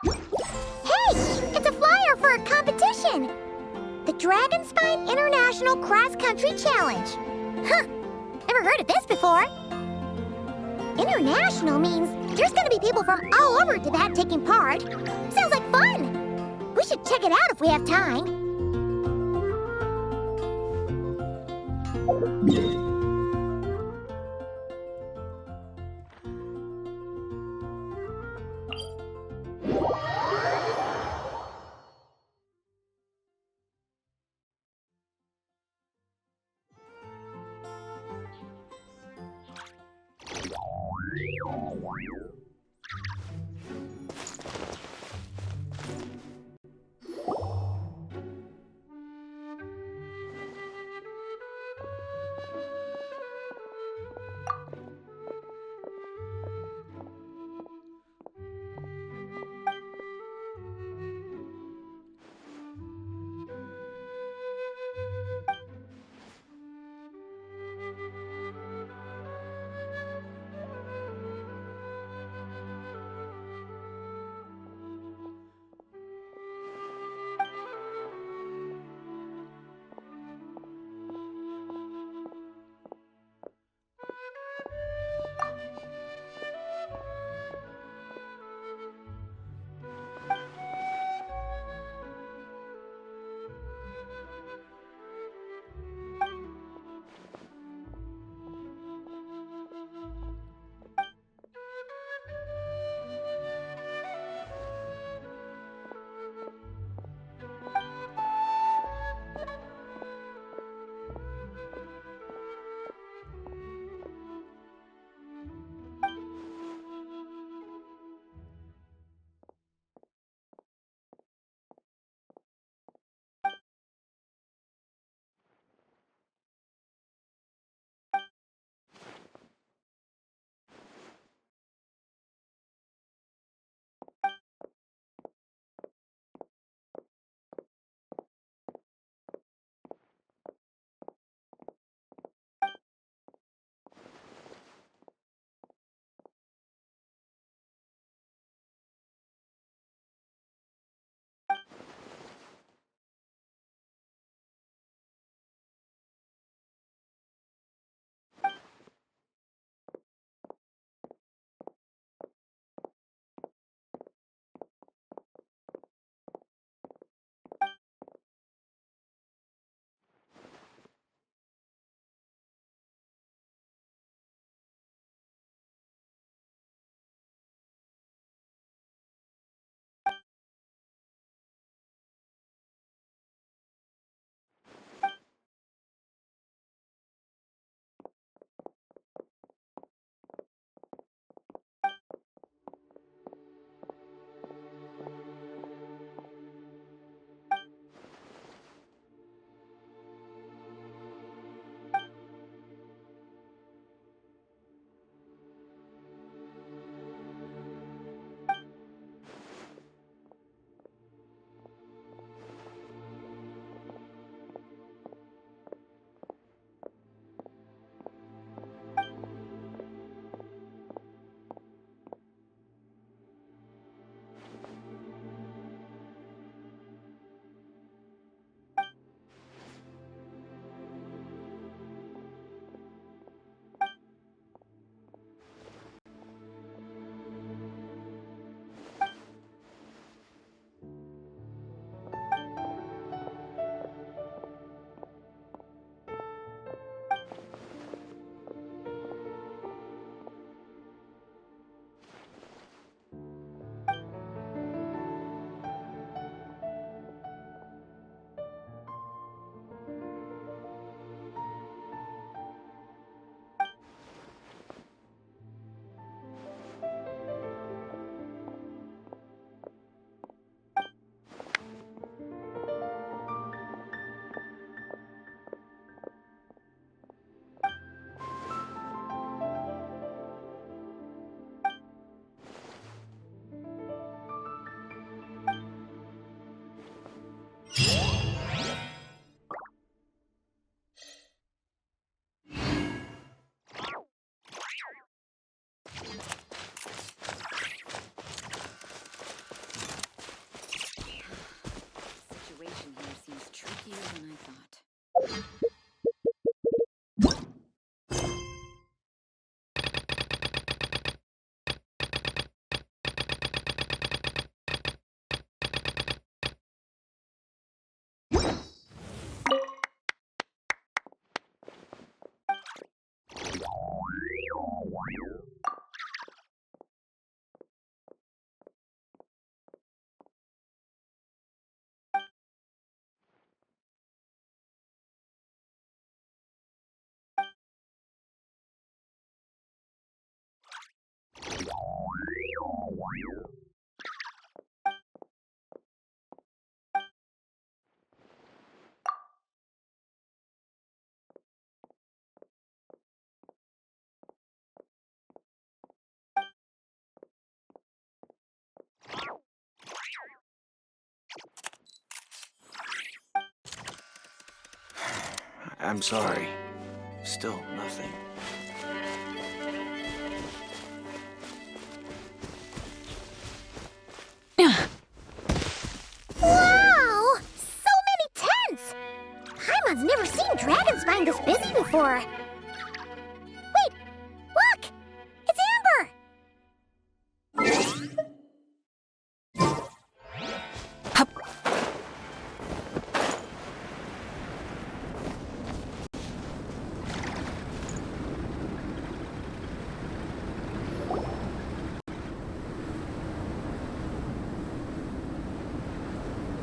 Hey! It's a flyer for a competition! The Dragonspine International Cross Country Challenge. Huh! Never heard of this before. International means there's gonna be people from all over Tibet taking part. Sounds like fun! We should check it out if we have time. I'm sorry. Still nothing. Wow! So many tents! Paimon's never seen Dragonspine this busy before. Wait! Look! It's Amber!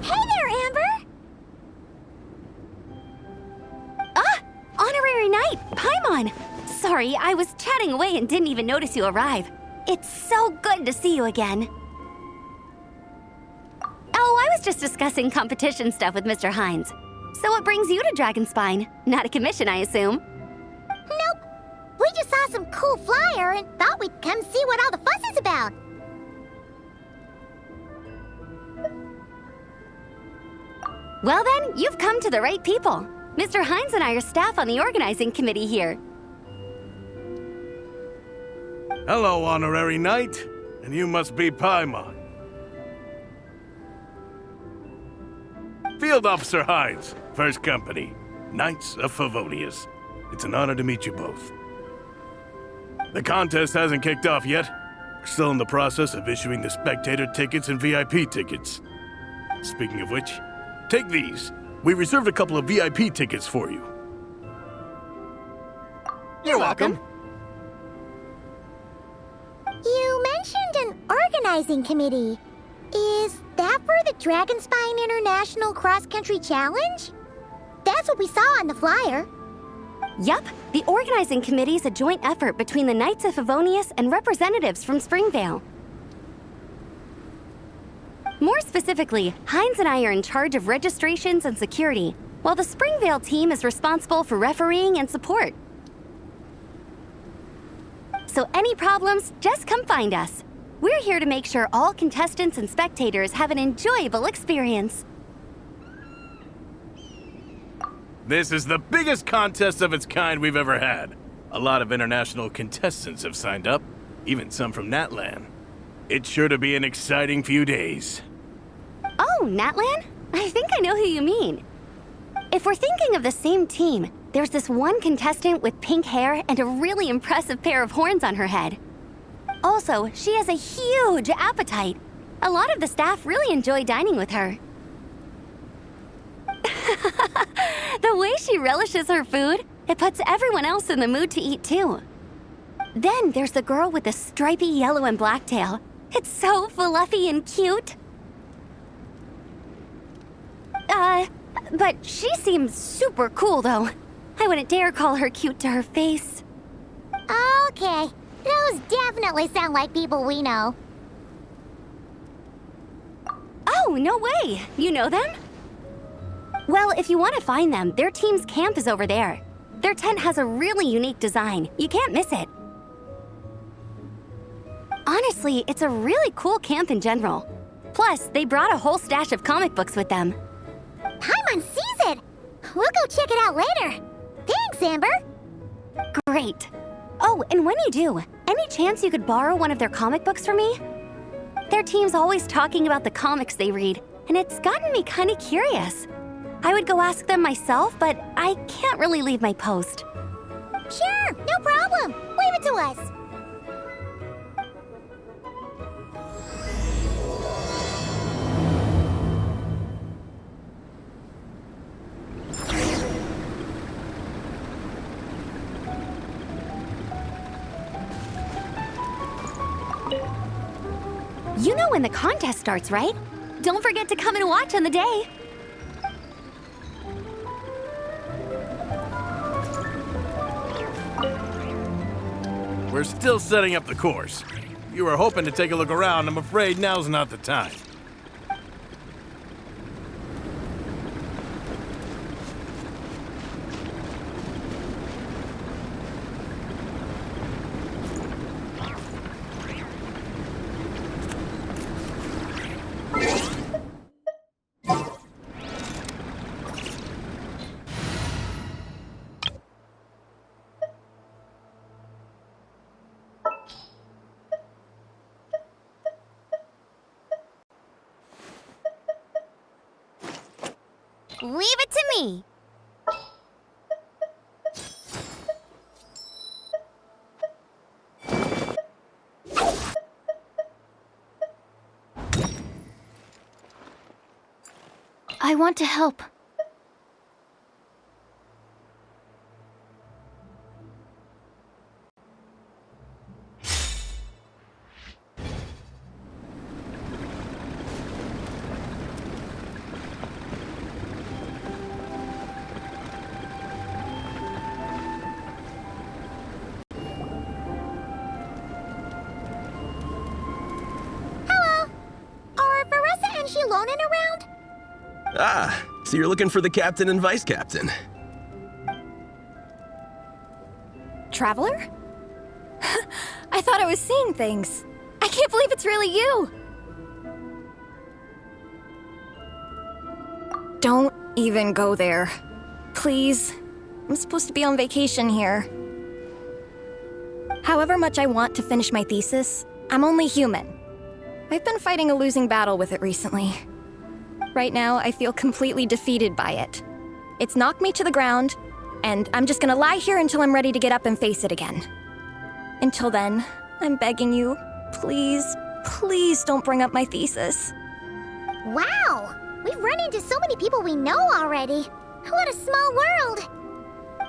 Hey there, Amber! Honorary Knight, Paimon! Sorry, I was chatting away and didn't even notice you arrive. It's so good to see you again. Oh, I was just discussing competition stuff with Mr. Hines. So what brings you to Dragonspine? Not a commission, I assume? Nope. We just saw some cool flyer and thought we'd come see what all the fuss is about. Well then, you've come to the right people. Mr. Hines and I are staff on the organizing committee here. Hello, Honorary Knight. And you must be Paimon. Field Officer Hines, First Company, Knights of Favonius. It's an honor to meet you both. The contest hasn't kicked off yet. We're still in the process of issuing the spectator tickets and VIP tickets. Speaking of which, take these. We reserved a couple of VIP tickets for you. You're welcome. You mentioned an organizing committee. Is that for the Dragonspine International Cross Country Challenge? That's what we saw on the flyer. Yup, the organizing committee is a joint effort between the Knights of Favonius and representatives from Springvale. More specifically, Hines and I are in charge of registrations and security, while the Springvale team is responsible for refereeing and support. So any problems, just come find us. We're here to make sure all contestants and spectators have an enjoyable experience. This is the biggest contest of its kind we've ever had. A lot of international contestants have signed up, even some from Natlan. It's sure to be an exciting few days. Oh, Natlan? I think I know who you mean. If we're thinking of the same team, there's this one contestant with pink hair and a really impressive pair of horns on her head. Also, she has a huge appetite. A lot of the staff really enjoy dining with her. The way she relishes her food, it puts everyone else in the mood to eat too. Then there's the girl with the stripy yellow and black tail. It's so fluffy and cute. But she seems super cool though. I wouldn't dare call her cute to her face. Okay, those definitely sound like people we know. Oh, no way! You know them? Well, if you want to find them, their team's camp is over there. Their tent has a really unique design. You can't miss it. Honestly, it's a really cool camp in general. Plus, they brought a whole stash of comic books with them. Paimon sees it! We'll go check it out later. Thanks, Amber! Great. Oh, and when you do, any chance you could borrow one of their comic books for me? Their team's always talking about the comics they read, and it's gotten me kind of curious. I would go ask them myself, but I can't really leave my post. Sure, no problem. Leave it to us. You know when the contest starts, right? Don't forget to come and watch on the day. We're still setting up the course. You were hoping to take a look around. I'm afraid now's not the time. Leave it to me. I want to help. Are Varesa and Xilonen around? Ah, so you're looking for the captain and vice captain. Traveler? I thought I was seeing things. I can't believe it's really you! Don't even go there. Please. I'm supposed to be on vacation here. However much I want to finish my thesis, I'm only human. I've been fighting a losing battle with it recently. Right now, I feel completely defeated by it. It's knocked me to the ground, and I'm just gonna lie here until I'm ready to get up and face it again. Until then, I'm begging you, please, please don't bring up my thesis. Wow! We've run into so many people we know already. What a small world!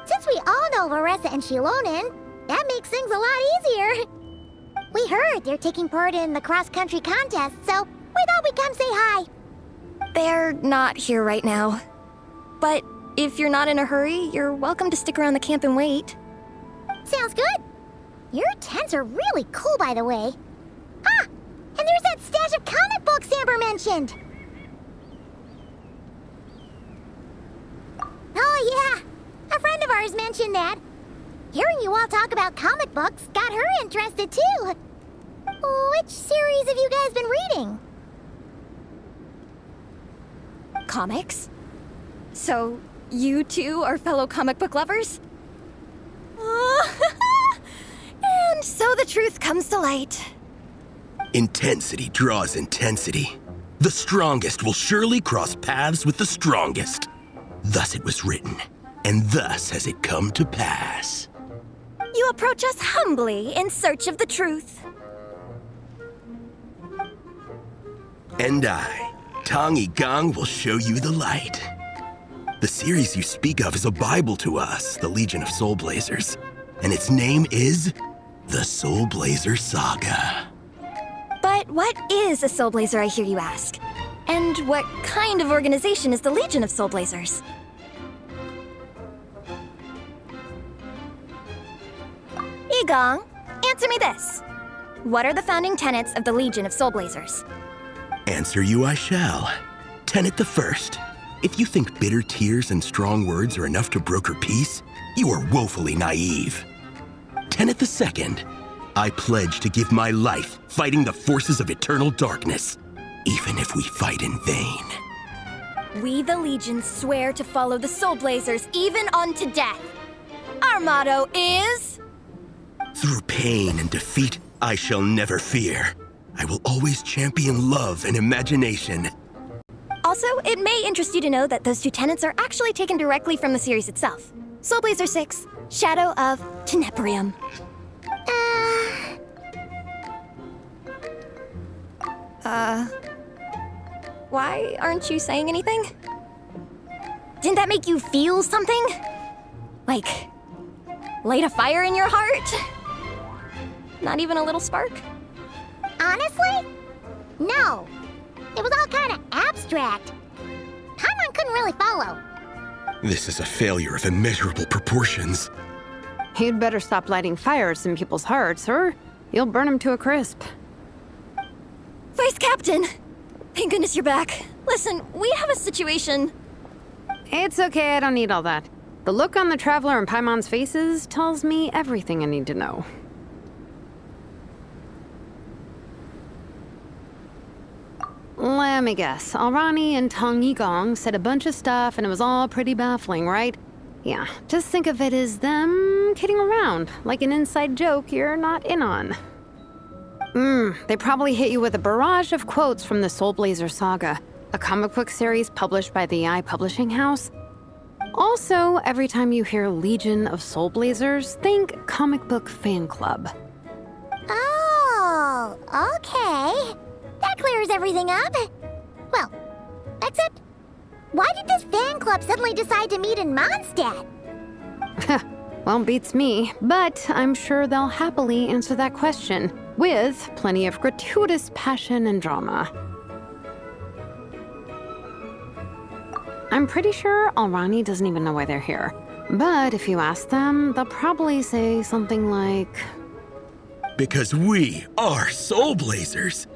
Since we all know Varesa and Xilonen, that makes things a lot easier. We heard they're taking part in the cross-country contest, so we thought we'd come say hi. They're not here right now. But if you're not in a hurry, you're welcome to stick around the camp and wait. Sounds good. Your tents are really cool, by the way. Ah! And there's that stash of comic books Amber mentioned! Oh yeah! A friend of ours mentioned that. Hearing you all talk about comic books got her interested too. Which series have you guys been reading? Comics? So, you two are fellow comic book lovers? And so the truth comes to light. Intensity draws intensity. The strongest will surely cross paths with the strongest. Thus it was written, and thus has it come to pass. You approach us humbly in search of the truth. And I, Tong Gang, will show you the light. The series you speak of is a Bible to us, the Legion of Soulblazers, and its name is the Soulblazer Saga. But what is a Soulblazer, I hear you ask? And what kind of organization is the Legion of Soulblazers? Igong, answer me this. What are the founding tenets of the Legion of Soulblazers? Answer you I shall. Tenet the first. If you think bitter tears and strong words are enough to broker peace, you are woefully naive. Tenet the second. I pledge to give my life fighting the forces of eternal darkness, even if we fight in vain. We, the Legion, swear to follow the Soulblazers even unto death. Our motto is... Through pain and defeat, I shall never fear. I will always champion love and imagination. Also, it may interest you to know that those two tenets are actually taken directly from the series itself. Soulblazer 6, Shadow of Teneperium. Why aren't you saying anything? Didn't that make you feel something? Like, light a fire in your heart? Not even a little spark? Honestly? No. It was all kind of abstract. Paimon couldn't really follow. This is a failure of immeasurable proportions. You'd better stop lighting fires in people's hearts, or you'll burn them to a crisp. Vice Captain! Thank goodness you're back. Listen, we have a situation. It's okay, I don't need all that. The look on the Traveler and Paimon's faces tells me everything I need to know. Let me guess. Alrani and Tong Yigong said a bunch of stuff and it was all pretty baffling, right? Yeah, just think of it as them kidding around, like an inside joke you're not in on. They probably hit you with a barrage of quotes from the Soulblazer Saga. a comic book series published by the publishing house. Also, every time you hear Legion of Soulblazers, think comic book fan club. Oh, okay. That clears everything up. Well, except, why did this fan club suddenly decide to meet in Mondstadt? Well, beats me, but I'm sure they'll happily answer that question, with plenty of gratuitous passion and drama. I'm pretty sure Alrani doesn't even know why they're here. But if you ask them, they'll probably say something like... Because we are Soulblazers.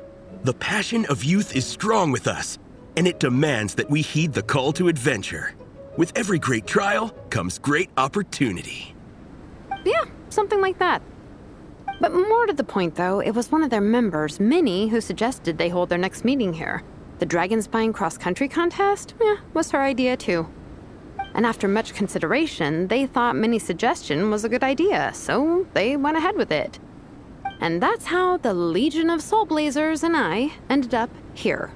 The passion of youth is strong with us, and it demands that we heed the call to adventure. With every great trial comes great opportunity. Yeah, something like that. But more to the point, though, it was one of their members, Minnie, who suggested they hold their next meeting here. The Dragonspine cross-country contest? Was her idea, too. And after much consideration, they thought Minnie's suggestion was a good idea, so they went ahead with it. And that's how the Legion of Soulblazers and I ended up here.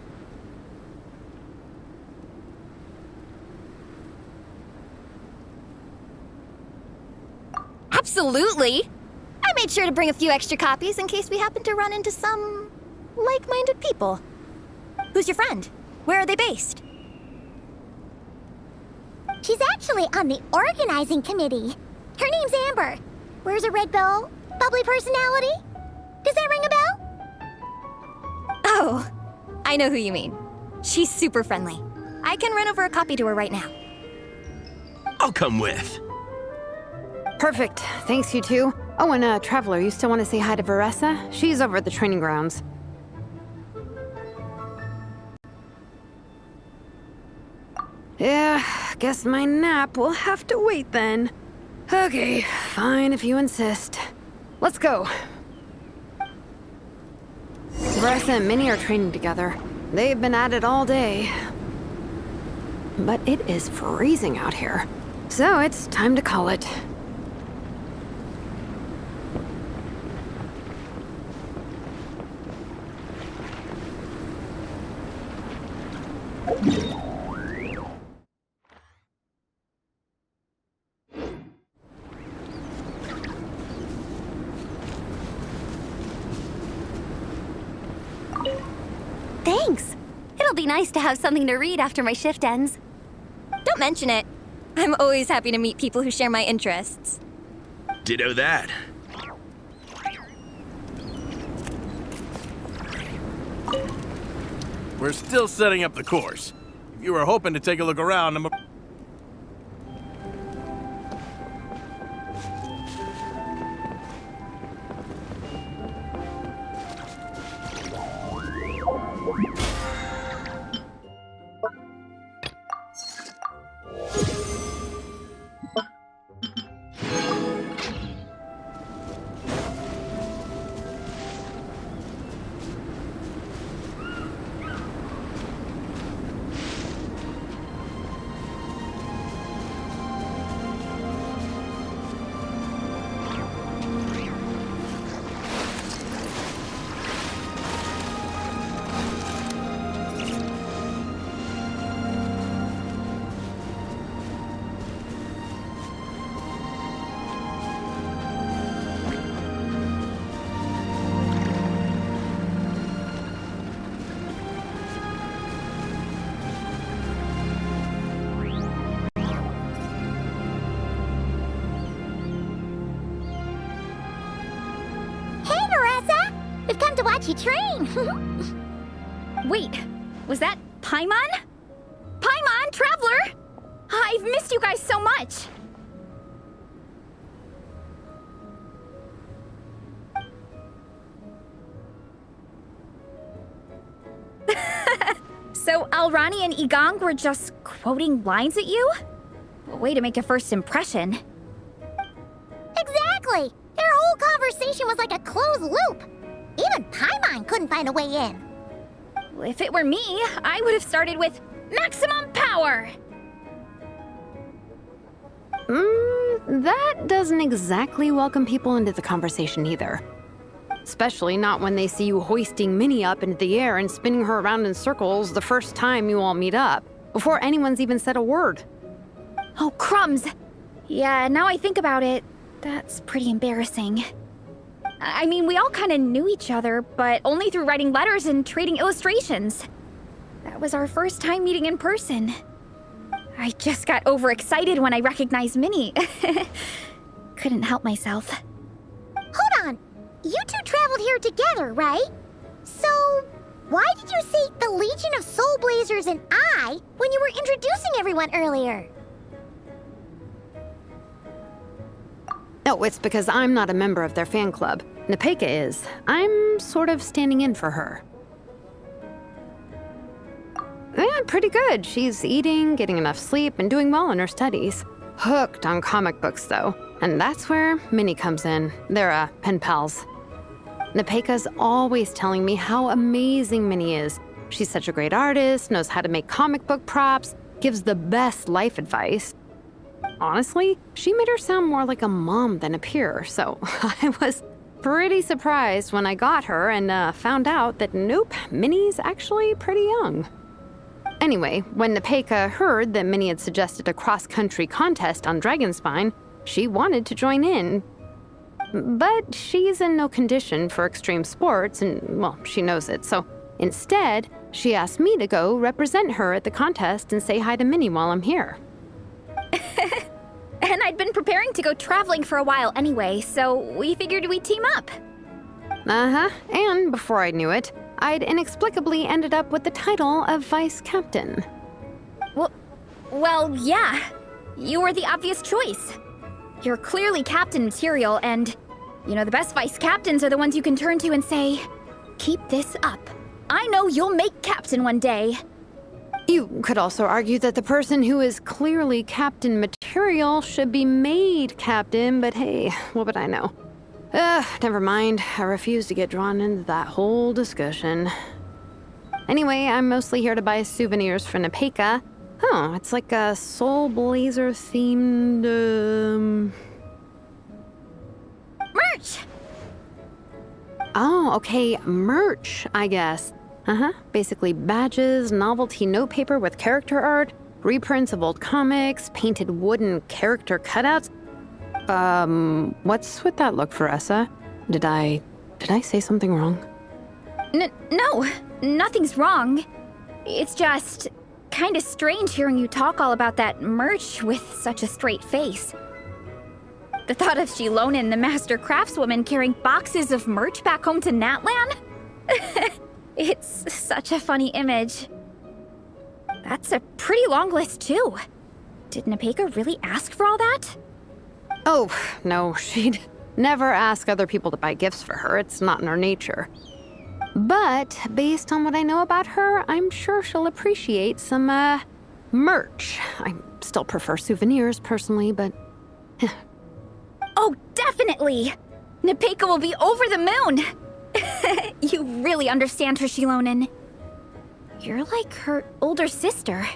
Absolutely! I made sure to bring a few extra copies in case we happen to run into some like-minded people. Who's your friend? Where are they based? She's actually on the organizing committee. Her name's Amber. Wears a red bow. Bubbly personality. Does that ring a bell? Oh, I know who you mean. She's super friendly. I can run over a copy to her right now. I'll come with. Perfect. Thanks, you two. Oh, and Traveler, you still want to say hi to Varesa? She's over at the training grounds. Yeah, guess my nap will have to wait then. Okay, fine if you insist. Let's go. Varesa and Minnie are training together. They've been at it all day. But it is freezing out here. So it's time to call it. Thanks. It'll be nice to have something to read after my shift ends. Don't mention it. I'm always happy to meet people who share my interests. Ditto that. We're still setting up the course. If you were hoping to take a look around, watch you train. Wait, was that Paimon? Paimon, Traveler! I've missed you guys so much! So Alrani and Igong were just quoting lines at you? Way to make a first impression. Exactly! Their whole conversation was like a closed loop. Even Paimon couldn't find a way in. If it were me, I would have started with maximum power! That doesn't exactly welcome people into the conversation either. Especially not when they see you hoisting Minnie up into the air and spinning her around in circles the first time you all meet up, before anyone's even said a word. Oh, crumbs! Yeah, now I think about it, that's pretty embarrassing. I mean, we all kind of knew each other, but only through writing letters and trading illustrations. That was our first time meeting in person. I just got overexcited when I recognized Minnie. Couldn't help myself. Hold on. You two traveled here together, right? So, why did you say the Legion of Soulblazers and I when you were introducing everyone earlier? No, it's because I'm not a member of their fan club. Nepeka is. I'm sort of standing in for her. Yeah, pretty good. She's eating, getting enough sleep, and doing well in her studies. Hooked on comic books, though. And that's where Minnie comes in. They're, pen pals. Nepeka's always telling me how amazing Minnie is. She's such a great artist, knows how to make comic book props, gives the best life advice. Honestly, she made her sound more like a mom than a peer, so I was pretty surprised when I got her and found out that nope, Minnie's actually pretty young. Anyway, when Nepeka heard that Minnie had suggested a cross-country contest on Dragonspine, she wanted to join in. But she's in no condition for extreme sports, and, well, she knows it, so instead, she asked me to go represent her at the contest and say hi to Minnie while I'm here. And I'd been preparing to go traveling for a while anyway, so we figured we'd team up. Uh-huh, and before I knew it, I'd inexplicably ended up with the title of vice captain. Well, yeah. You were the obvious choice. You're clearly captain material, and, you know, the best vice captains are the ones you can turn to and say, keep this up. I know you'll make captain one day. You could also argue that the person who is clearly captain material should be made captain, but hey, what would I know? Never mind. I refuse to get drawn into that whole discussion. Anyway, I'm mostly here to buy souvenirs for Nepeka. Oh, it's like a Soulblazer themed, Merch! Oh, okay, merch, I guess. Basically badges, novelty notepaper with character art, reprints of old comics, painted wooden character cutouts. What's with that look, Varesa? Did I say something wrong? No, nothing's wrong. It's just kind of strange hearing you talk all about that merch with such a straight face. The thought of Xilonen, the master craftswoman, carrying boxes of merch back home to Natlan? It's such a funny image. That's a pretty long list, too. Did Nepeka really ask for all that? Oh, no, she'd never ask other people to buy gifts for her. It's not in her nature. But based on what I know about her, I'm sure she'll appreciate some, merch. I still prefer souvenirs, personally, but... Oh, definitely! Nepeka will be over the moon! You really understand her, Xilonen. You're like her older sister.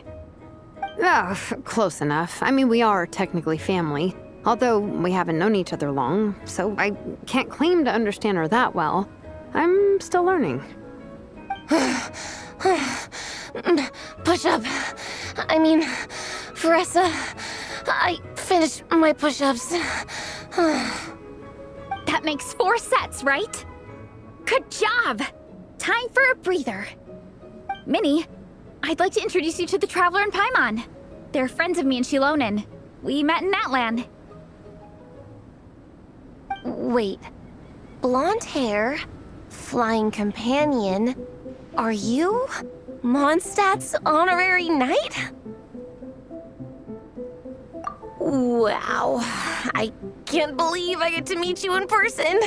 Oh, close enough. I mean, we are technically family. Although we haven't known each other long, so I can't claim to understand her that well. I'm still learning. Push-up. I mean, Varesa, I finished my push-ups. That makes 4 sets, right? Good job! Time for a breather. Minnie, I'd like to introduce you to the Traveler and Paimon. They're friends of me and Xilonen. We met in Natlan. Wait. Blonde hair, flying companion. Are you Mondstadt's honorary knight? Wow. I can't believe I get to meet you in person.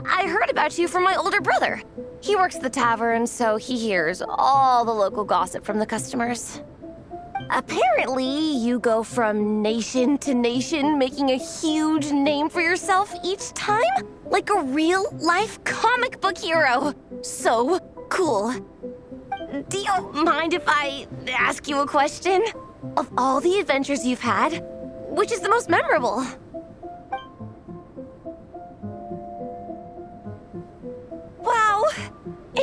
I heard about you from my older brother. He works at the tavern, so he hears all the local gossip from the customers. Apparently, you go from nation to nation, making a huge name for yourself each time? Like a real-life comic book hero. So cool. Do you mind if I ask you a question? Of all the adventures you've had, which is the most memorable?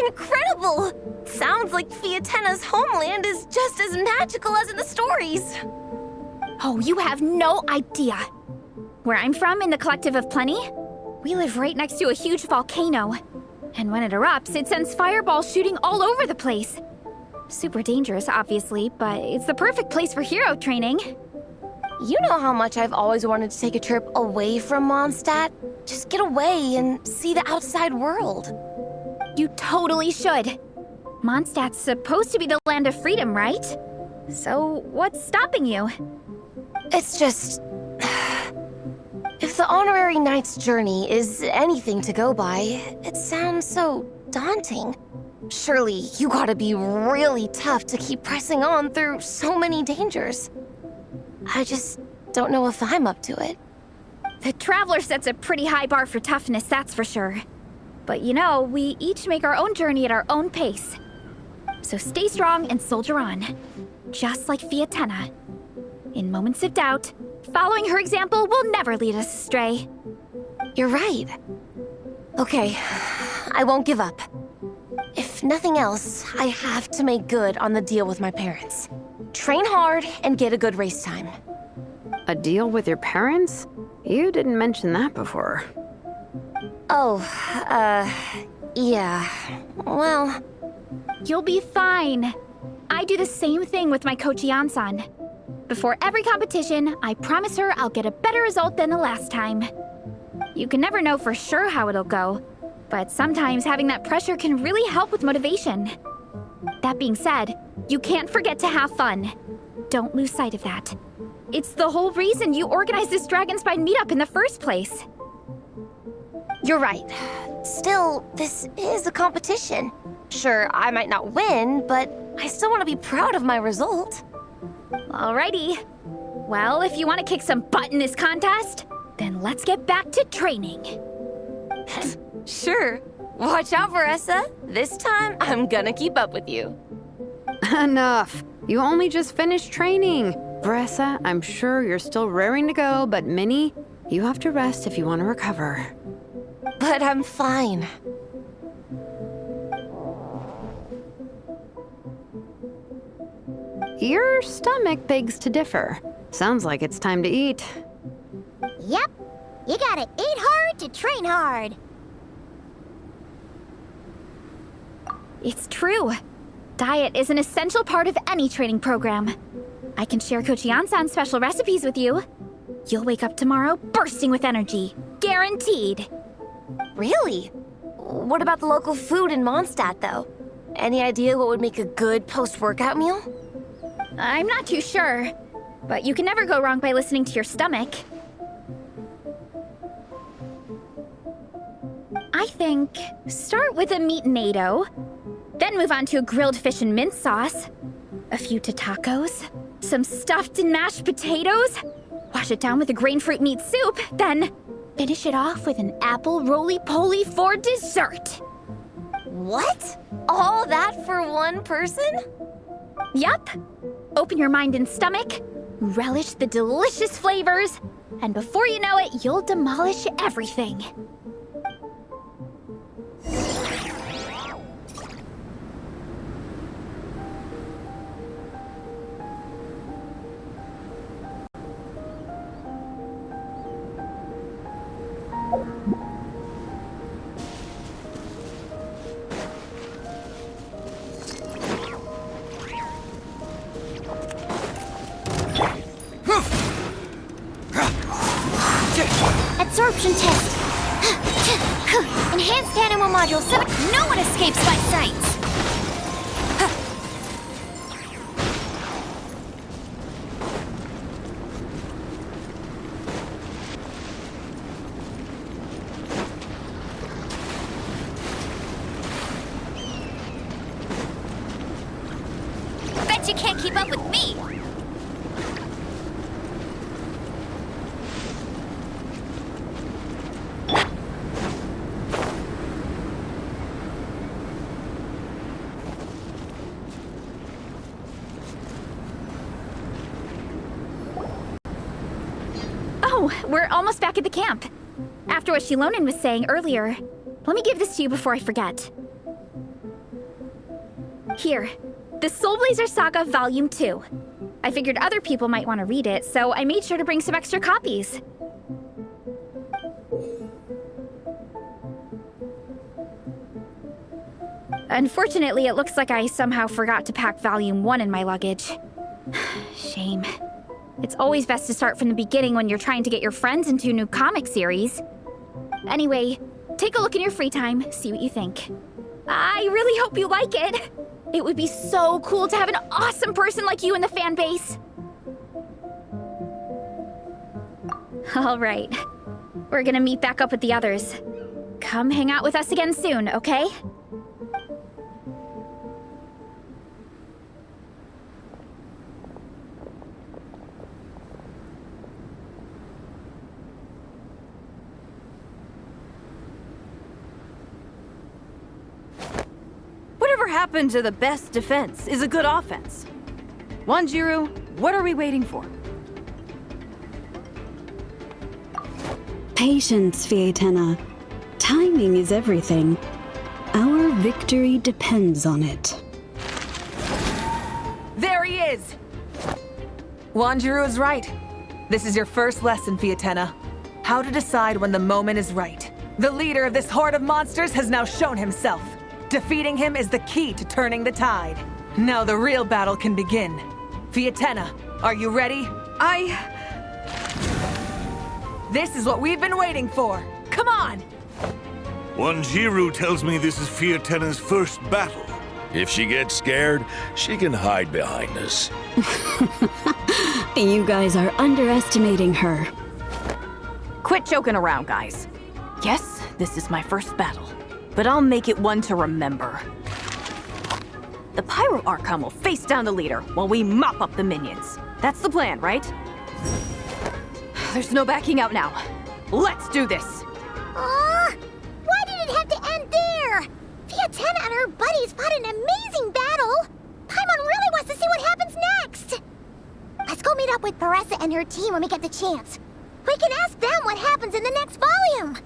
incredible! Sounds like Fiatena's homeland is just as magical as in the stories. Oh, you have no idea. Where I'm from, in the Collective of Plenty, we live right next to a huge volcano. And when it erupts, it sends fireballs shooting all over the place. Super dangerous, obviously, but it's the perfect place for hero training. You know how much I've always wanted to take a trip away from Mondstadt? Just get away and see the outside world. You totally should. Mondstadt's supposed to be the land of freedom, right? So, what's stopping you? It's just... If the Honorary Knight's journey is anything to go by, it sounds so daunting. Surely you gotta be really tough to keep pressing on through so many dangers. I just don't know if I'm up to it. The Traveler sets a pretty high bar for toughness, that's for sure. But you know, we each make our own journey at our own pace. So stay strong and soldier on. Just like Fiatena. In moments of doubt, following her example will never lead us astray. You're right. Okay, I won't give up. If nothing else, I have to make good on the deal with my parents. Train hard and get a good race time. A deal with your parents? You didn't mention that before. Oh, yeah. Well... You'll be fine. I do the same thing with my coach Yan-san. Before every competition, I promise her I'll get a better result than the last time. You can never know for sure how it'll go, but sometimes having that pressure can really help with motivation. That being said, you can't forget to have fun. Don't lose sight of that. It's the whole reason you organized this Dragonspine meetup in the first place. You're right. Still, this is a competition. Sure, I might not win, but I still want to be proud of my result. Alrighty. Well, if you want to kick some butt in this contest, then let's get back to training. Sure. Watch out, Varesa. This time, I'm gonna keep up with you. Enough. You only just finished training. Varesa, I'm sure you're still raring to go, but Minnie, you have to rest if you want to recover. But I'm fine. Your stomach begs to differ. Sounds like it's time to eat. Yep. You gotta eat hard to train hard. It's true. Diet is an essential part of any training program. I can share Coach Yan-san's special recipes with you. You'll wake up tomorrow bursting with energy. Guaranteed. Really? What about the local food in Mondstadt, though? Any idea what would make a good post-workout meal? I'm not too sure, but you can never go wrong by listening to your stomach. I think start with a meat-nado, then move on to a grilled fish and mint sauce, a few tacos, some stuffed and mashed potatoes, wash it down with a grain fruit meat soup, then finish it off with an apple roly-poly for dessert. What? All that for one person? Yup. Open your mind and stomach, relish the delicious flavors, and before you know it, you'll demolish everything. Absorption test. Enhanced animal module 7. No one escapes my sights. Bet you can't keep up with me. Oh, we're almost back at the camp. After what Xilonen was saying earlier, let me give this to you before I forget. Here, the Soulblazers Saga Volume 2. I figured other people might want to read it, so I made sure to bring some extra copies. Unfortunately, it looks like I somehow forgot to pack Volume 1 in my luggage. Shame. It's always best to start from the beginning when you're trying to get your friends into a new comic series. Anyway, take a look in your free time, see what you think. I really hope you like it. It would be so cool to have an awesome person like you in the fan base. All right. We're gonna meet back up with the others. Come hang out with us again soon, okay? Whatever happened to the best defense is a good offense? Wanjiru, what are we waiting for? Patience, Fietena. Timing is everything. Our victory depends on it. There he is! Wanjiru is right. This is your first lesson, Fietena. How to decide when the moment is right. The leader of this horde of monsters has now shown himself. Defeating him is the key to turning the tide. Now the real battle can begin. Fietena, are you ready? This is what we've been waiting for. Come on! Wanjiru tells me this is Fietena's first battle. If she gets scared, she can hide behind us. You guys are underestimating her. Quit joking around, guys. Yes, this is my first battle, but I'll make it one to remember. The Pyro Archon will face down the leader while we mop up the minions. That's the plan, right? There's no backing out now. Let's do this! Aw! Why did it have to end there? Fietena and her buddies fought an amazing battle! Paimon really wants to see what happens next! Let's go meet up with Varesa and her team when we get the chance. We can ask them what happens in the next volume!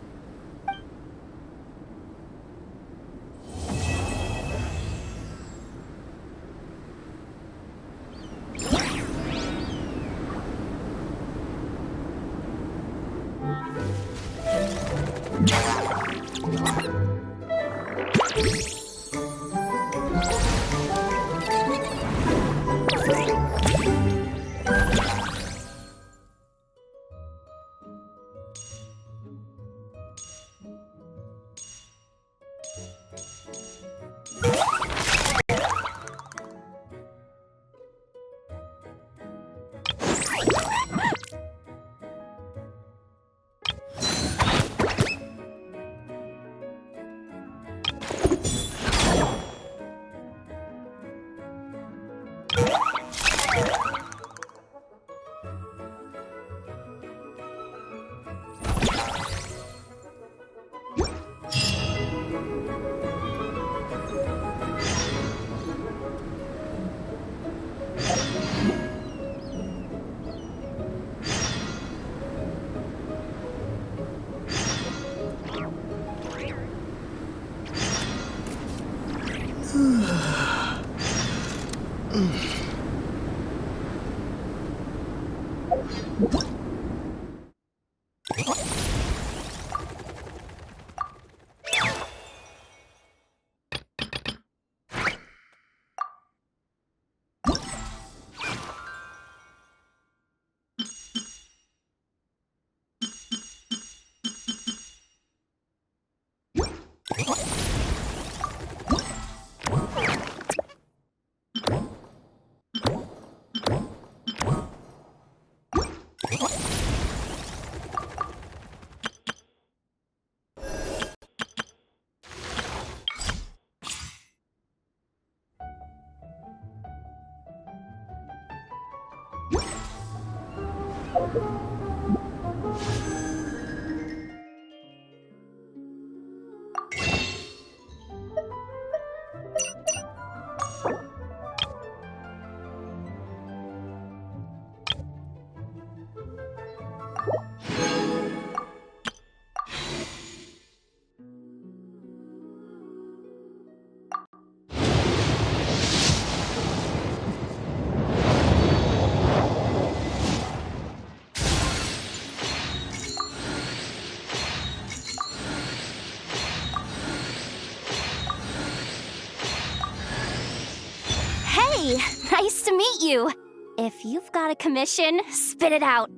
Hey, nice to meet you. If you've got a commission, spit it out.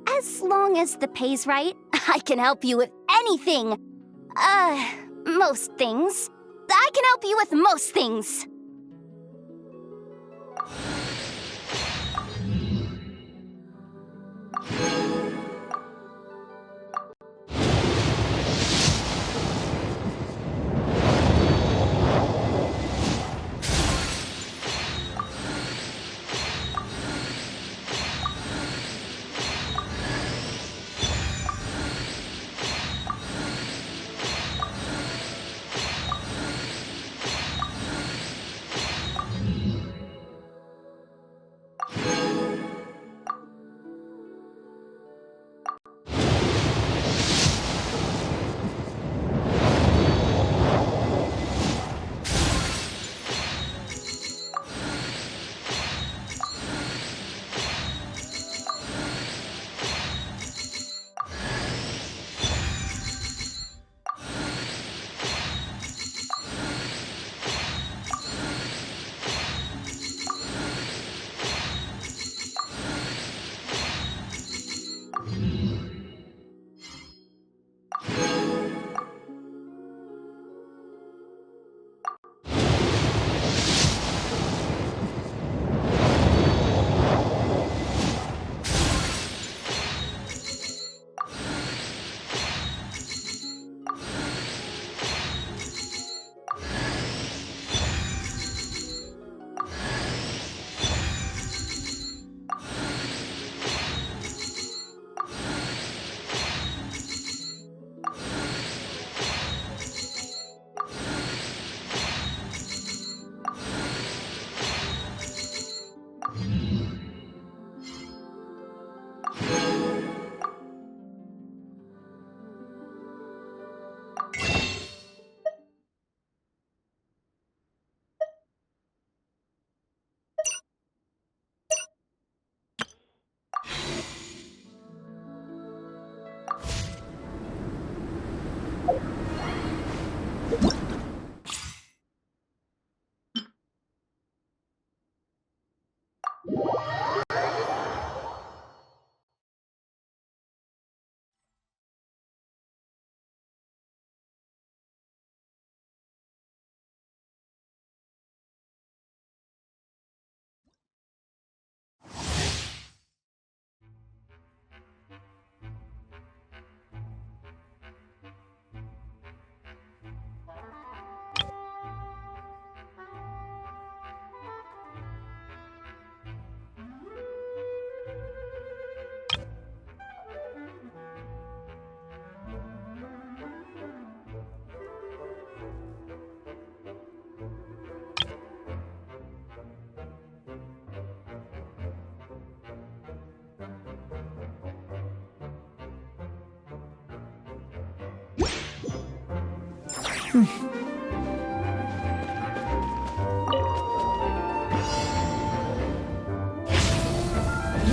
As long as the pay's right, I can help you with anything. Most things. I can help you with most things.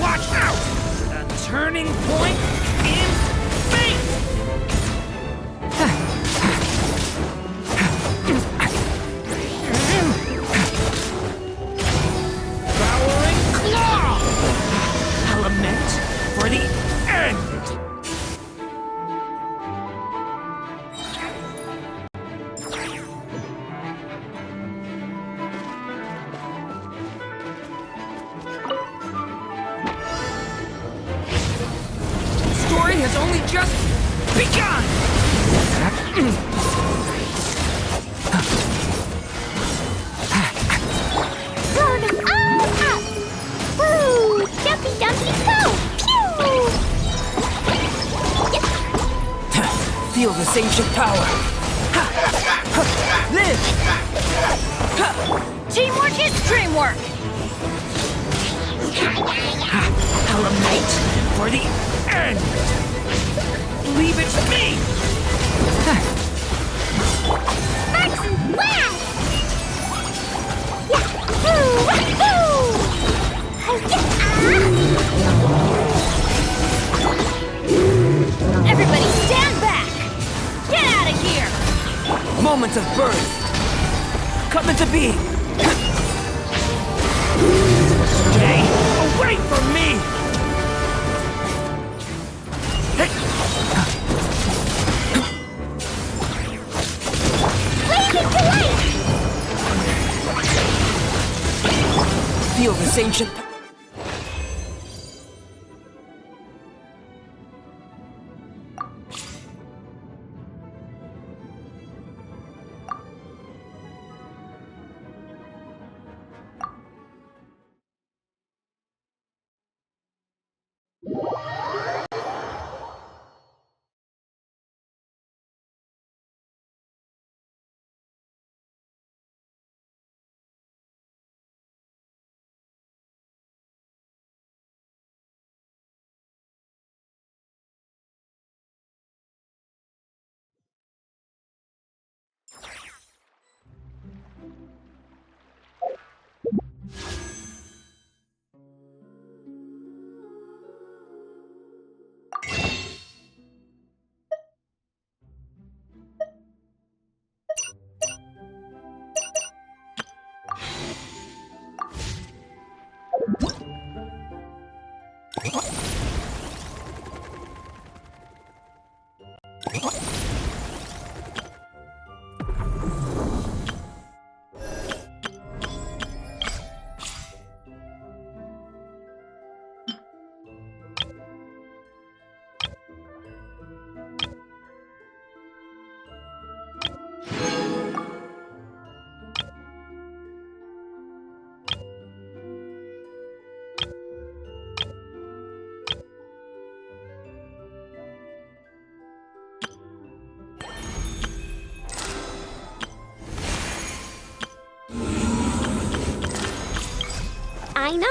Watch out! The turning point in fate! Devouring claw! Element for the end! Has only just begun! Going all out! Woo! Jumpy dumpy go! Pew! Feel this ancient power! Live! Teamwork is dreamwork! Element for the end! Leave it to me! Max! Wow! Yeah! Woo! Woo! Everybody stand back! Get out of here! Moment of birth! Come into being! Stay away from me! Feel this ancient... I know?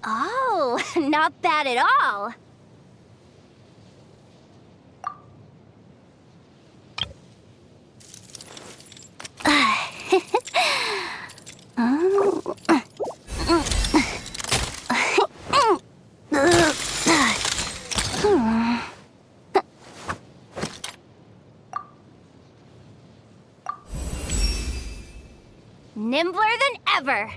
Oh, not bad at all. Nimbler than ever.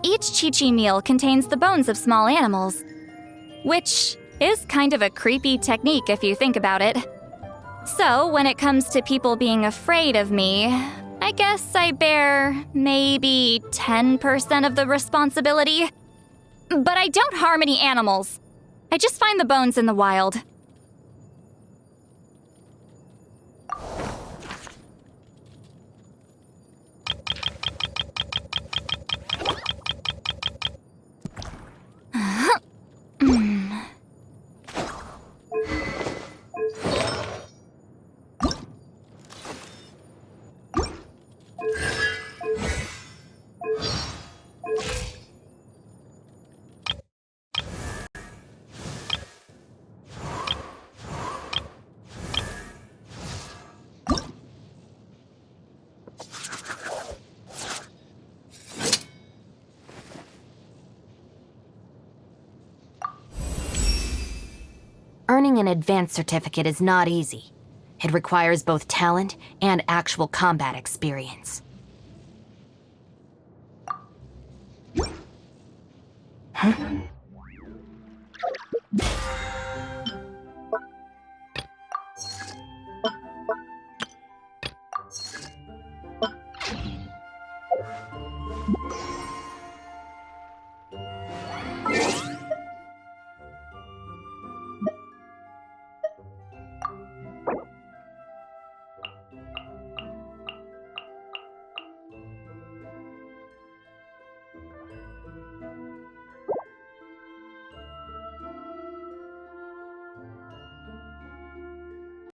Each Chi-Chi meal contains the bones of small animals, which is kind of a creepy technique if you think about it. So, when it comes to people being afraid of me, I guess I bear maybe 10% of the responsibility. But I don't harm any animals. I just find the bones in the wild. Earning an advanced certificate is not easy. It requires both talent and actual combat experience. Huh?